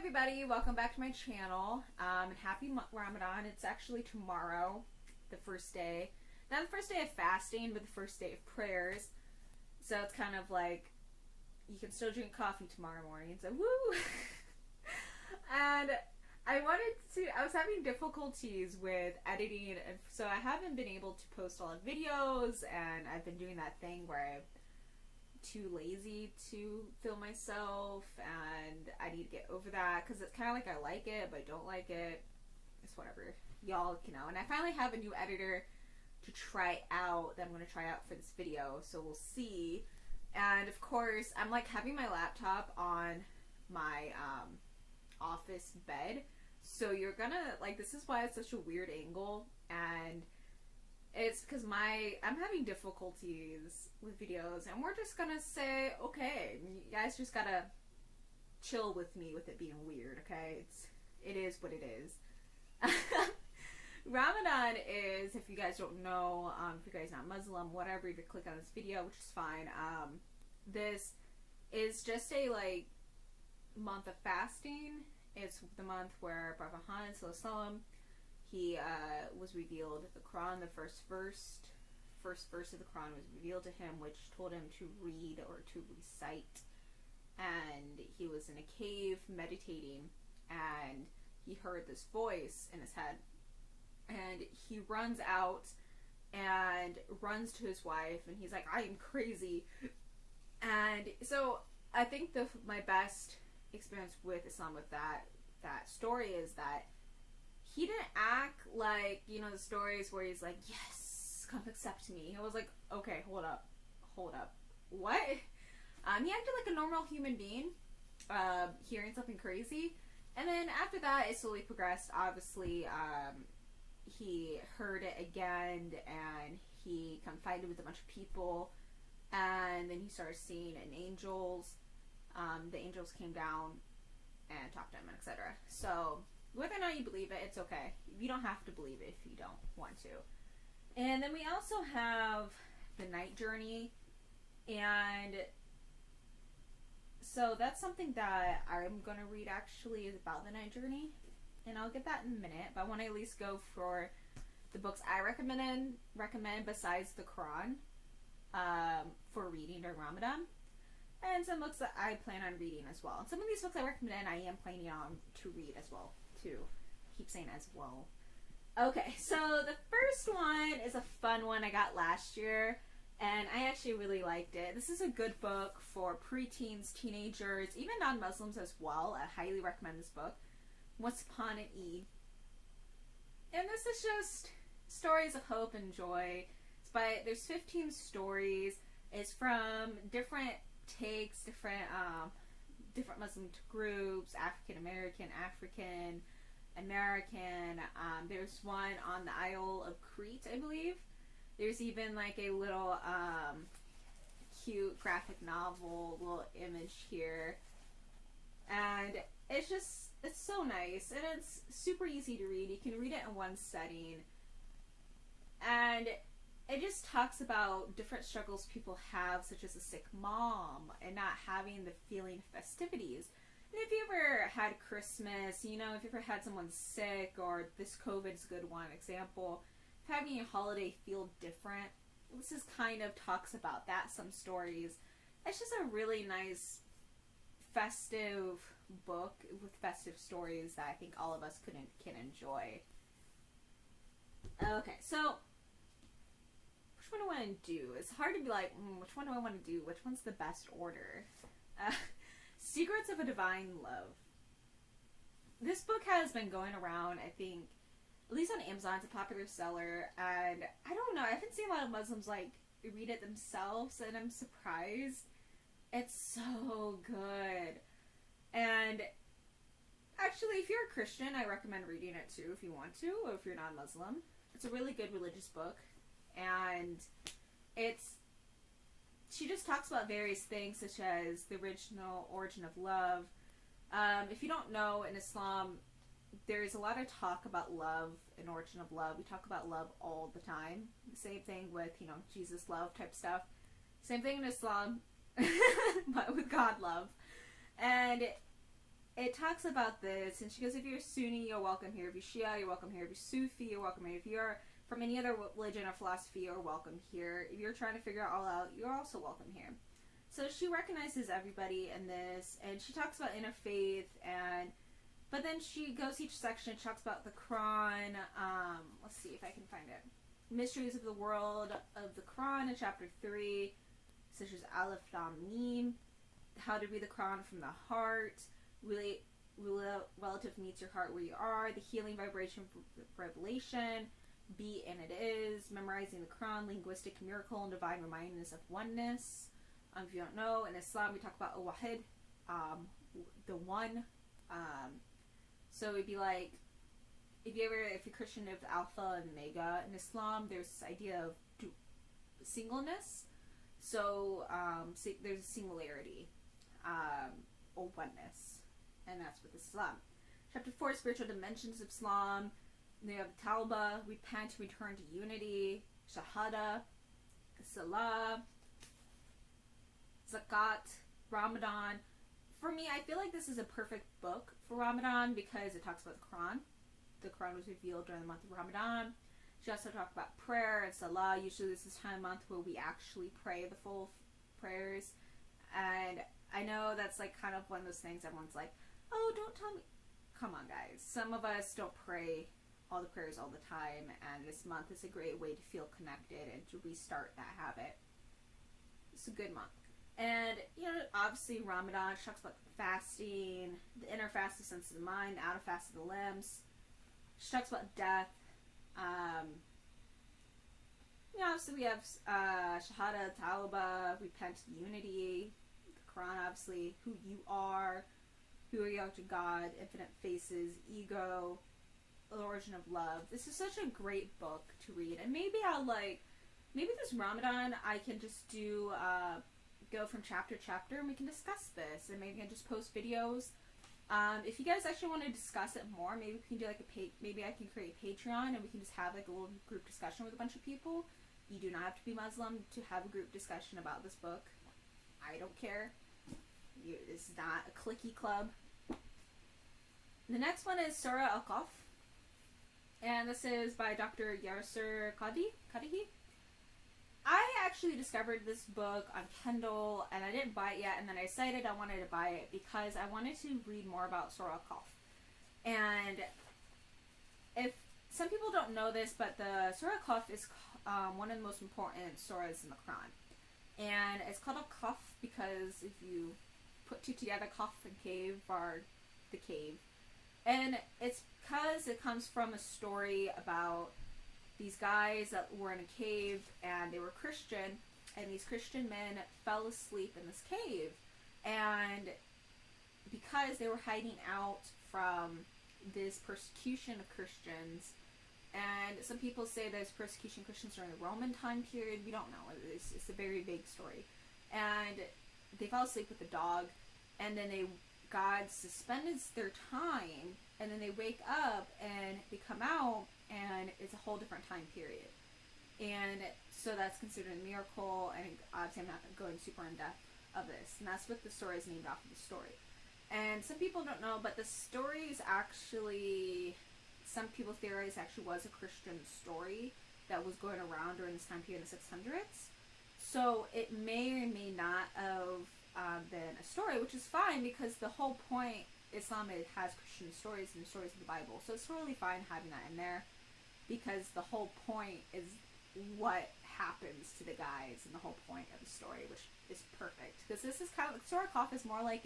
everybody, welcome back to my channel, and happy Ramadan. It's actually tomorrow, the first day. Not the first day of fasting, but the first day of prayers. So it's kind of like, you can still drink coffee tomorrow morning, so woo! And I was having difficulties with editing, and so I haven't been able to post a lot of videos, and I've been doing that thing where I'm too lazy to film myself, and I need to get over that, because it's kind of like I like it, but I don't like it. It's whatever. Y'all can know. And I finally have a new editor to try out, that I'm going to try out for this video, so we'll see. And of course, I'm like having my laptop on my office bed, so you're gonna, like, this is why it's such a weird angle, and it's because I'm having difficulties with videos, and we're just gonna say, okay, you guys just gotta chill with me with it being weird, okay? It is what it is. Ramadan is, if you guys don't know, if you guys are not Muslim, whatever, you could click on this video, which is fine. This is just a, like, month of fasting. It's the month where Prophet Muhammad sallallahu alaihi wasallam, he was revealed the Quran. The first verse of the Quran was revealed to him, which told him to read or to recite. And he was in a cave meditating, and he heard this voice in his head. And he runs out and runs to his wife, and he's like, I am crazy. And so I think my best experience with Islam with that story is that he didn't act like, you know, the stories where he's like, yes, come accept me. I was like, okay, hold up, what? He acted like a normal human being, hearing something crazy. And then after that, it slowly progressed. Obviously, he heard it again, and he confided with a bunch of people, and then he started seeing angels. The angels came down and talked to him, etc. So whether or not you believe it, it's okay. You don't have to believe it if you don't want to. And then we also have the night journey, and so that's something that I'm going to read, actually, is about the night journey, and I'll get that in a minute, but I want to at least go for the books I recommend besides the Quran, for reading during Ramadan, and some books that I plan on reading as well. And some of these books I recommend, I am planning on to read as well, too. Keep saying as well. Okay, so the first one is a fun one I got last year, and I actually really liked it. This is a good book for preteens, teenagers, even non-Muslims as well. I highly recommend this book. Once Upon an Eid. And this is just stories of hope and joy. There's 15 stories. It's from different takes, different Muslim groups, African American. There's one on the Isle of Crete, I believe. There's even like a little cute graphic novel, little image here. And it's so nice, and it's super easy to read. You can read it in one setting. And it just talks about different struggles people have, such as a sick mom and not having the feeling of festivities. And if you ever had Christmas, you know, if you ever had someone sick, or this COVID is a good one example, having a holiday feel different, this is kind of talks about that, some stories. It's just a really nice festive book with festive stories that I think all of us can enjoy. Okay, so which one do I want to do? It's hard to be like, which one do I want to do? Which one's the best order? Secrets of a Divine Love. This book has been going around, I think, at least on Amazon. It's a popular seller, and I don't know, I haven't seen a lot of Muslims like read it themselves, and I'm surprised. It's so good. And actually, if you're a Christian, I recommend reading it too if you want to, or if you're not Muslim. It's a really good religious book, and she just talks about various things, such as the original origin of love. If you don't know, in Islam, there's a lot of talk about love and origin of love. We talk about love all the time. Same thing with, you know, Jesus love type stuff. Same thing in Islam, but with God love. And it talks about this, and she goes, if you're Sunni, you're welcome here. If you're Shia, you're welcome here. If you're Sufi, you're welcome here. If you're from any other religion or philosophy, you're welcome here. If you're trying to figure it all out, you're also welcome here. So she recognizes everybody in this, and she talks about interfaith, but then she goes each section, she talks about the Quran. Let's see if I can find it. Mysteries of the World of the Quran in chapter 3, such as Alif Lam Mim, how to read the Quran from the heart, really relative meets your heart where you are, the healing vibration revelation, be and it is, memorizing the Quran, linguistic miracle and divine reminders of oneness. If you don't know, in Islam we talk about al-Wahid, the one. So it'd be like, if you're Christian of Alpha and Omega, in Islam there's this idea of singleness. So there's a singularity, or oneness, and that's with Islam. Chapter 4, spiritual dimensions of Islam. Then you have Tawbah, repent, return to unity, Shahada, Salah, Zakat, Ramadan. For me, I feel like this is a perfect book for Ramadan because it talks about the Quran. The Quran was revealed during the month of Ramadan. She also talked about prayer and Salah. Usually this is the time of month where we actually pray the full prayers. And I know that's like kind of one of those things everyone's like, oh, don't tell me. Come on, guys. Some of us don't pray all the prayers all the time, and this month is a great way to feel connected and to restart that habit. It's a good month. And, obviously Ramadan, she talks about fasting, the inner fast, the sense of the mind, the outer fast of the limbs. She talks about death. Obviously we have Shahada, Tawbah, repent, unity, the Quran, obviously, who you are to God, infinite faces, ego, the origin of love. This is such a great book to read, and maybe this Ramadan I can just do go from chapter to chapter and we can discuss this, and maybe I can just post videos. If you guys actually want to discuss it more, maybe we can do like maybe I can create a Patreon and we can just have like a little group discussion with a bunch of people. You do not have to be Muslim to have a group discussion about this book. I don't care. This is not a cliquey club. The next one is Sorakov, and this is by Dr. Yasser Qadhi. I actually discovered this book on Kindle, and I didn't buy it yet, and then I decided I wanted to buy it because I wanted to read more about Sorakov. And if some people don't know this, but the Sorakov is one of the most important surahs in the Quran. And it's called a Kaf because if you put two together, Kaf and cave are the cave. And it's because it comes from a story about these guys that were in a cave, and they were Christian, and these Christian men fell asleep in this cave. And because they were hiding out from this persecution of Christians, and some people say there's persecution of Christians during the Roman time period, we don't know, it's a very vague story. And they fell asleep with the dog, and then God suspends their time, and then they wake up and they come out, and it's a whole different time period. And so that's considered a miracle, and obviously I'm not going super in depth of this. And that's what the story is named after, the story. And some people don't know, but the story is actually, some people theorize actually was a Christian story that was going around during this time period in the 600s. So it may or may not have been a story, which is fine because the whole point, Islam has Christian stories and stories of the Bible. So it's totally fine having that in there because the whole point is what happens to the guys and the whole point of the story, which is perfect. Because this is kind of, Sorakov is more like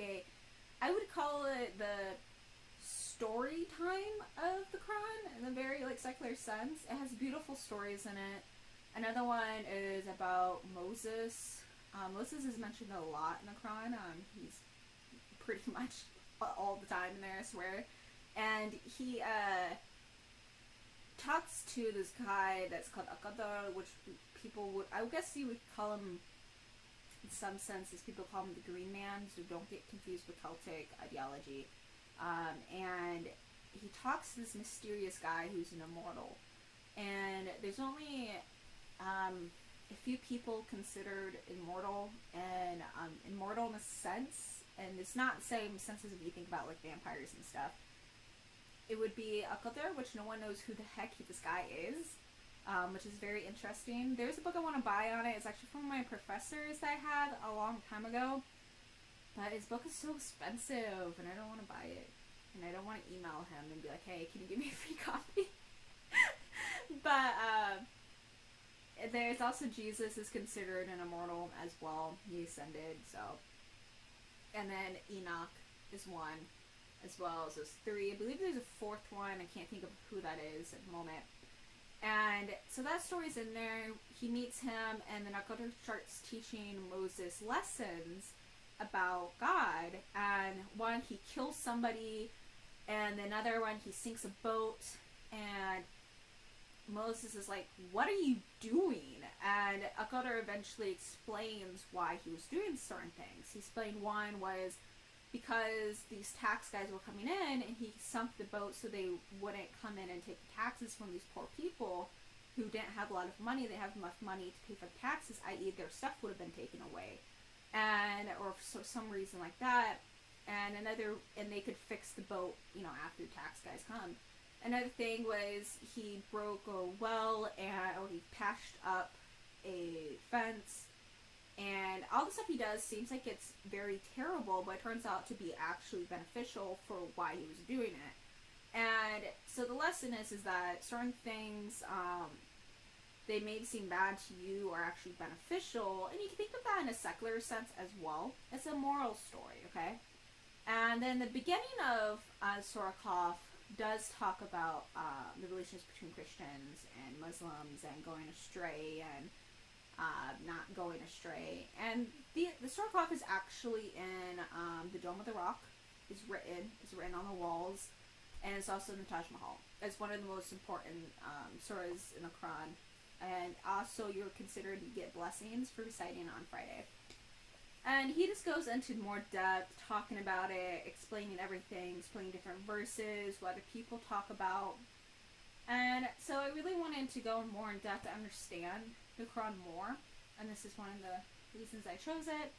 I would call it the story time of the Quran in a very secular sense. It has beautiful stories in it. Another one is about Moses. Moses is mentioned a lot in the Quran. He's pretty much all the time in there, I swear. And he talks to this guy that's called Akadar, which people would, I guess you would call him, in some senses, people call him the Green Man, so don't get confused with Celtic ideology. And he talks to this mysterious guy who's an immortal. And there's only a few people considered immortal, and immortal in a sense and it's not the same sense as if you think about like vampires and stuff. It would be a Qadr, which no one knows who the heck this guy is, which is very interesting. There's a book I want to buy on it. It's actually from my professors that I had a long time ago, but his book is so expensive, and I don't want to buy it, and I don't want to email him and be like, hey, can you give me a free copy? But there's also Jesus is considered an immortal as well. He ascended, so. And then Enoch is one, as well as those three. I believe there's a fourth one. I can't think of who that is at the moment. And so that story's in there. He meets him, and then Qadr starts teaching Moses lessons about God. And one, he kills somebody, and another one, he sinks a boat, and Moses is like, what are you doing? And Qadr eventually explains why he was doing certain things. He explained one was because these tax guys were coming in, and he sunk the boat so they wouldn't come in and take the taxes from these poor people who didn't have a lot of money. They have enough money to pay for the taxes, i.e. their stuff would have been taken away. And, or for some reason like that. And they could fix the boat, after the tax guys come. Another thing was he broke a well, or he patched up a fence, and all the stuff he does seems like it's very terrible, but it turns out to be actually beneficial for why he was doing it. And so the lesson is that certain things, they may seem bad to you are actually beneficial, and you can think of that in a secular sense as well. It's a moral story, okay? And then the beginning of Sorakov does talk about the relations between Christians and Muslims and going astray and not going astray. And the Sorakov is actually in the Dome of the Rock. It's written on the walls, and it's also in the Taj Mahal. It's one of the most important surahs in the Quran. And also you're considered to get blessings for reciting on Friday. And he just goes into more depth, talking about it, explaining everything, explaining different verses, what other people talk about. And so I really wanted to go more in depth to understand the Quran more. And this is one of the reasons I chose it.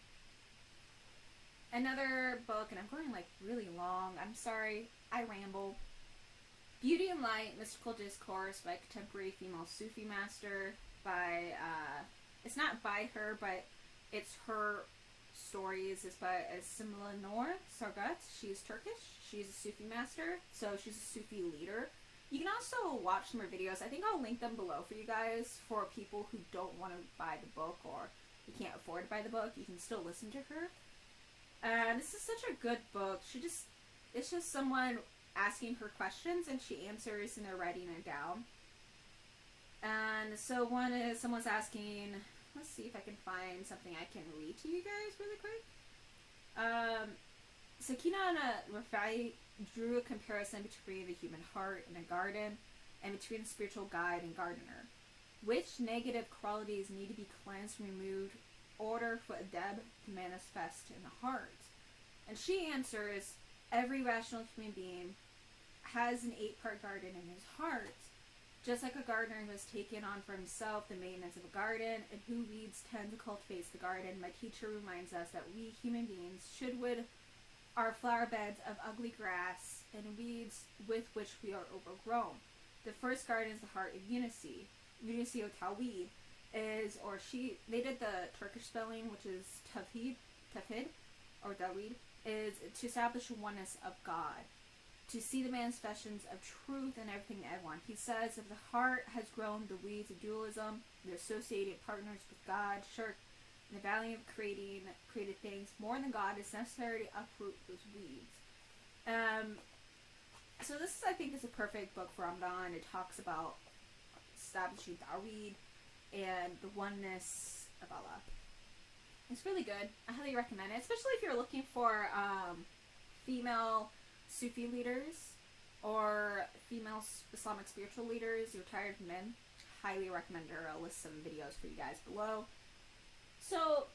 Another book, and I'm going really long. I'm sorry, I ramble. Beauty and Light, Mystical Discourse by contemporary female Sufi master. It's not by her, but it's her stories. Is by Simlanur Sargat. She's Turkish. She's a Sufi master, so she's a Sufi leader. You can also watch some of her videos. I think I'll link them below for you guys for people who don't want to buy the book or you can't afford to buy the book. You can still listen to her. And this is such a good book. It's just someone asking her questions and she answers and they're writing it down. And so one is someone's asking, let's see if I can find something I can read to you guys really quick. Sakina and Rafai drew a comparison between the human heart and a garden and between a spiritual guide and gardener. Which negative qualities need to be cleansed and removed in order for adab to manifest in the heart? And she answers, every rational human being has an 8-part garden in his heart. Just like a gardener who has taken on for himself the maintenance of a garden and who weeds tend to cultivate the garden, my teacher reminds us that we human beings should rid our flower beds of ugly grass and weeds with which we are overgrown. The first garden is the heart of unity. Unity of Tawhid is, they did the Turkish spelling, which is Tawhid, or Dawid, is to establish the oneness of God. To see the manifestations of truth in everything and everyone. He says, if the heart has grown the weeds of dualism, the associated partners with God, shirk, and the value of created things more than God, is necessary to uproot those weeds. So this, I think, is a perfect book for Ramadan. It talks about establishing Tawhid and the oneness of Allah. It's really good. I highly recommend it, especially if you're looking for female Sufi leaders or female Islamic spiritual leaders. You're tired of men. Highly recommend her. I'll list some videos for you guys below. So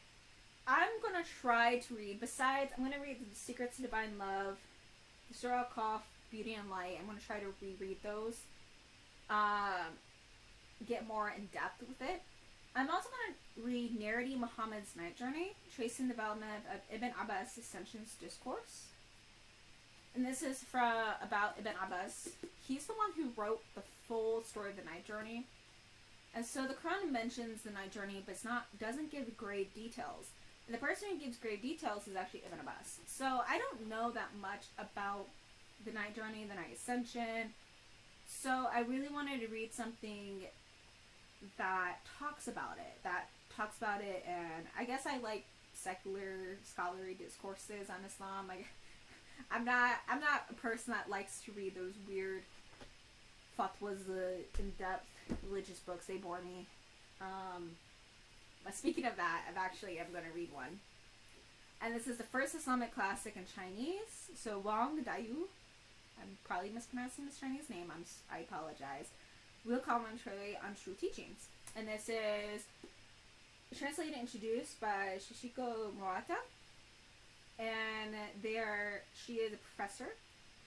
I'm going to try to read, I'm going to read The Secrets of Divine Love, the Sorakov, Beauty and Light. I'm going to try to reread those. Get more in depth with it. I'm also going to read Narrating Muhammad's Night Journey, Tracing the Development of Ibn Abbas' Ascension's Discourse. And this is about Ibn Abbas. He's the one who wrote the full story of the night journey. And so the Quran mentions the night journey, but doesn't give grave details. And the person who gives grave details is actually Ibn Abbas. So I don't know that much about the night journey, the night ascension. So I really wanted to read something that talks about it. And I guess I like secular scholarly discourses on Islam. Like, I'm not a person that likes to read those weird fatwas, in-depth religious books. They bore me. But speaking of that, I'm going to read one. And this is the first Islamic classic in Chinese. So Wang Dayu, I'm probably mispronouncing this Chinese name. I apologize. Real commentary on true teachings. And this is translated and introduced by Shishiko Murata. And she is a professor.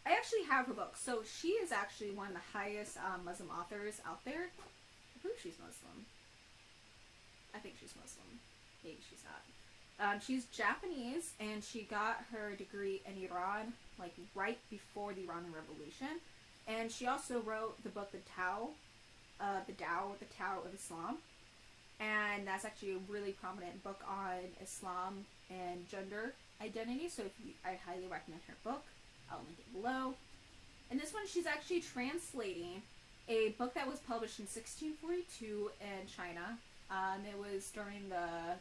I actually have her book. So she is actually one of the highest Muslim authors out there. I believe she's Muslim. I think she's Muslim. Maybe she's not. She's Japanese, and she got her degree in Iran, like right before the Iranian Revolution. And she also wrote the book, the Tao of Islam. And that's actually a really prominent book on Islam and gender identity. So I highly recommend her book. I'll link it below. And this one, she's actually translating a book that was published in 1642 in China. It was during the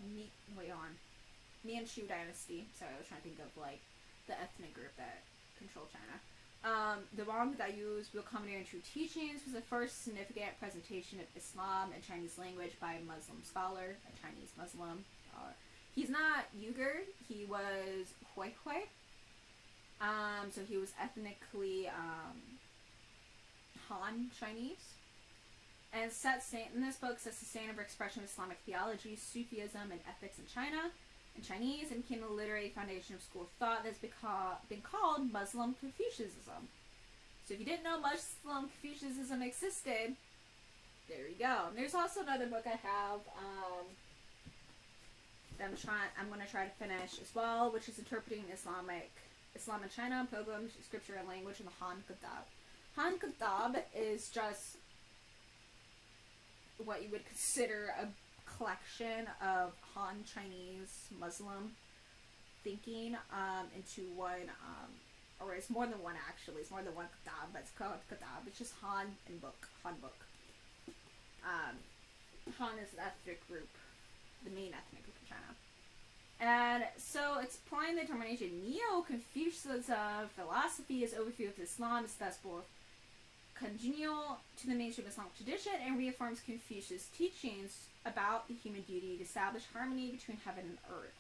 Manchu dynasty. Sorry, I was trying to think of like the ethnic group that controlled China. The Wang Dayu's Real Commentary on True Teachings was the first significant presentation of Islam in Chinese language by a Muslim scholar, a Chinese Muslim. He's not Uyghur, he was Huihui. So he was ethnically Han Chinese. And in this book sets the standard for expression of Islamic theology, Sufism, and ethics in China, in Chinese, and became the literary foundation of school of thought that's been called Muslim Confucianism. So if you didn't know Muslim Confucianism existed, there you go. And there's also another book I have that I'm going to try to finish as well, which is Interpreting Islam in China, Pilgrims, Scripture, and Language in the Han Kitab. Han Kitab is just what you would consider a collection of Han Chinese Muslim thinking into one, or it's more than one actually. It's more than one kitab, but it's called kitab. It's just Han book. Han is the ethnic group, the main ethnic group in China. And so it's applying the determination Neo-Confucianism philosophy is overview of Islam is thus both congenial to the mainstream Islamic tradition and reaffirms Confucius' teachings about the human duty to establish harmony between heaven and earth.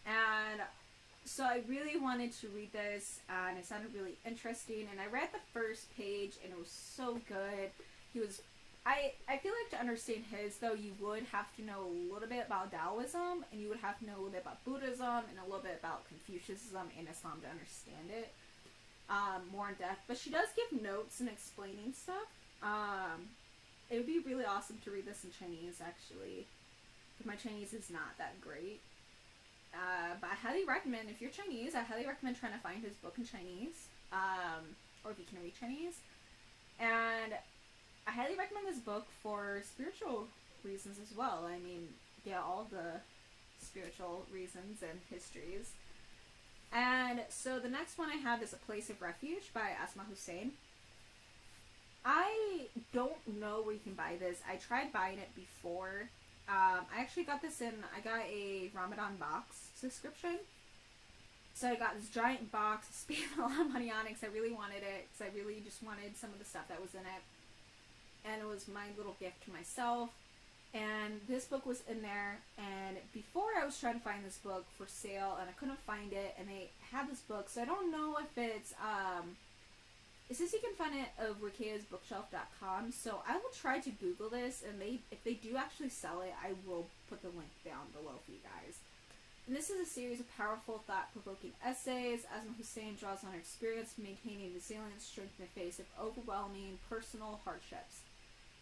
And so I really wanted to read this, and it sounded really interesting, and I read the first page, and it was so good. I feel like to understand his, though, you would have to know a little bit about Taoism, and you would have to know a little bit about Buddhism, and a little bit about Confucianism and Islam to understand it more in depth. But she does give notes and explaining stuff. It would be really awesome to read this in Chinese, actually, because my Chinese is not that great. But I highly recommend, if you're Chinese, I highly recommend trying to find his book in Chinese, or if you can read Chinese. And I highly recommend this book for spiritual reasons as well. I mean, yeah, all the spiritual reasons and histories. And so the next one I have is A Place of Refuge by Asma Hussein. I don't know where you can buy this. I tried buying it before. I actually got this I got a Ramadan box subscription. So I got this giant box, spent a lot of money on it because I really wanted it, because I really just wanted some of the stuff that was in it. And it was my little gift to myself. And this book was in there, and before I was trying to find this book for sale, and I couldn't find it, and they had this book, so I don't know if it's, it says you can find it at rikayasbookshelf.com, so I will try to Google this, and if they do actually sell it, I will put the link down below for you guys. And this is a series of powerful, thought-provoking essays. Asma Hussein draws on her experience maintaining resilience, strength in the face of overwhelming personal hardships.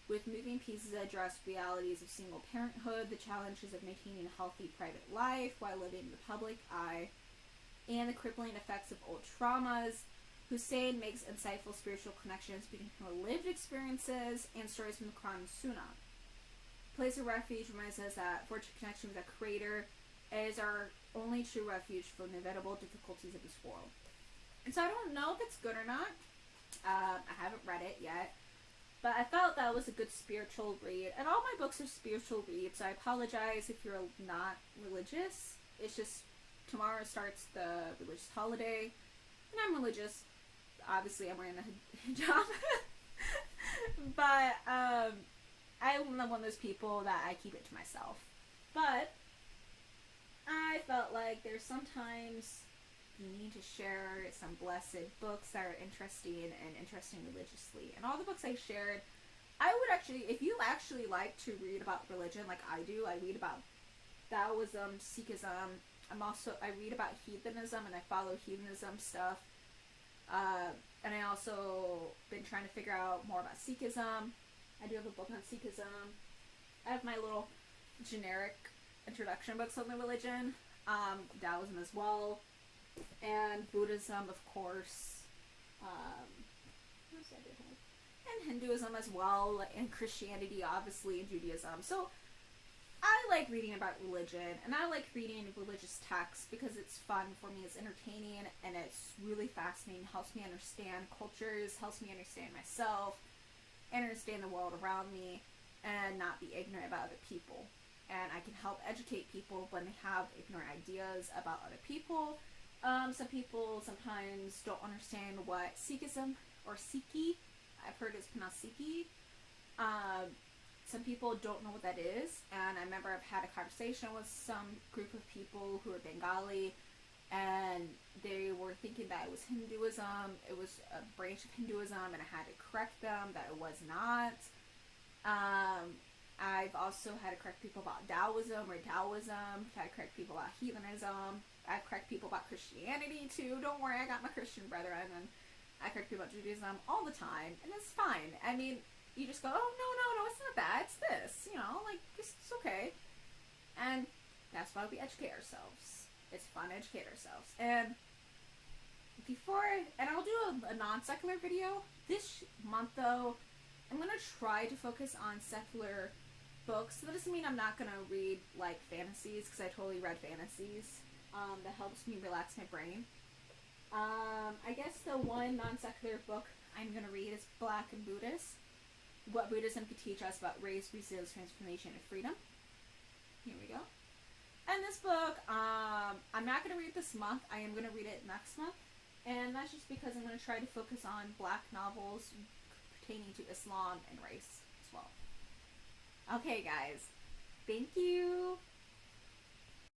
with moving pieces that address realities of single parenthood, the challenges of maintaining a healthy private life while living in the public eye, and the crippling effects of old traumas. Hussein makes insightful spiritual connections between her lived experiences and stories from the Quran and Sunnah. Place of Refuge reminds us that fortunate connection with our Creator is our only true refuge from the inevitable difficulties of this world. And so I don't know if it's good or not. I haven't read it yet. But I felt that was a good spiritual read. And all my books are spiritual reads, so I apologize if you're not religious. It's just tomorrow starts the religious holiday. And I'm religious. Obviously, I'm wearing a hijab. But I'm one of those people that I keep it to myself. But I felt like there's sometimes you need to share some blessed books that are interesting and interesting religiously. And all the books I shared, I would actually, if you actually like to read about religion like I do, I read about Taoism, Sikhism. I read about heathenism and I follow heathenism stuff. And I also been trying to figure out more about Sikhism. I do have a book on Sikhism. I have my little generic introduction books on the religion. Taoism as well. And Buddhism, of course. What else did I have? And Hinduism as well. And Christianity, obviously, and Judaism. So I like reading about religion, and I like reading religious texts because it's fun for me, it's entertaining, and it's really fascinating, helps me understand cultures, helps me understand myself, and understand the world around me, and not be ignorant about other people. And I can help educate people when they have ignorant ideas about other people. Some people sometimes don't understand what Sikhism, or Sikhi, I've heard it's pronounced Sikhi, some people don't know what that is, and I remember I've had a conversation with some group of people who are Bengali, and they were thinking that it was Hinduism, it was a branch of Hinduism, and I had to correct them that it was not. I've also had to correct people about Taoism or Taoism, I've had to correct people about heathenism, I've correct people about Christianity too, don't worry, I got my Christian brethren, and I correct people about Judaism all the time, and it's fine. I mean, you just go, oh, no, it's not that, it's this, like, it's okay. And that's why we educate ourselves. It's fun to educate ourselves. And I'll do a non-secular video. This month, though, I'm going to try to focus on secular books. That doesn't mean I'm not going to read, like, fantasies, because I totally read fantasies. That helps me relax my brain. I guess the one non-secular book I'm going to read is Black and Buddhist. What Buddhism could teach us about race, resilience, transformation, and freedom. Here we go. And this book, I'm not going to read this month. I am going to read it next month. And that's just because I'm going to try to focus on Black novels pertaining to Islam and race as well. Okay, guys. Thank you.